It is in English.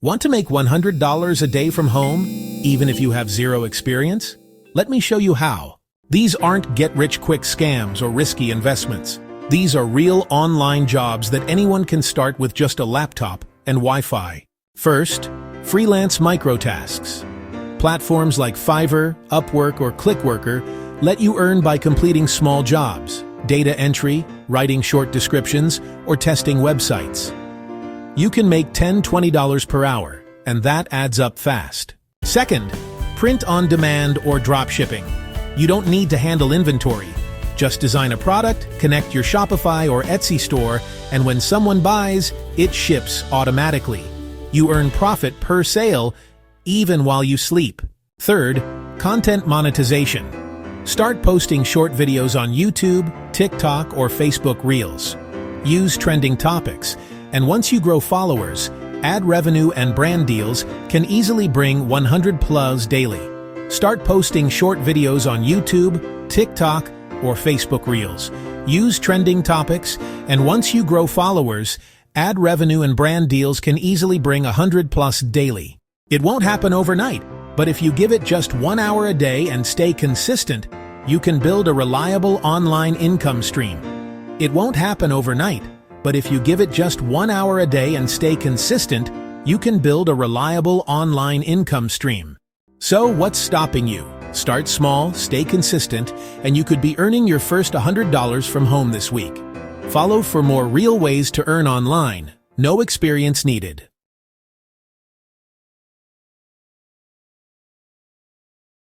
Want to make $100 a day from home, even if you have zero experience? Let me show you how. These aren't get-rich-quick scams or risky investments. These are real online jobs that anyone can start with just a laptop and Wi-Fi. First, freelance microtasks. Platforms like Fiverr, Upwork, or Clickworker let you earn by completing small jobs, data entry, writing short descriptions, or testing websites. You can make $10–20 per hour, and that adds up fast. Second, print-on-demand or dropshipping. You don't need to handle inventory. Just design a product, connect your Shopify or Etsy store, and when someone buys, it ships automatically. You earn profit per sale, even while you sleep. Third, content monetization. Start posting short videos on YouTube, TikTok, or Facebook Reels. Use trending topics, and once you grow followers, ad revenue and brand deals can easily bring 100+ daily. Start posting short videos on YouTube, TikTok, or Facebook Reels. Use trending topics, and once you grow followers, ad revenue and brand deals can easily bring 100+ daily. It won't happen overnight, but if you give it just 1 hour a day and stay consistent, you can build a reliable online income stream. It won't happen overnight, but if you give it just 1 hour a day and stay consistent, you can build a reliable online income stream. So what's stopping you? Start small, stay consistent, and you could be earning your first $100 from home this week. Follow for more real ways to earn online. No experience needed.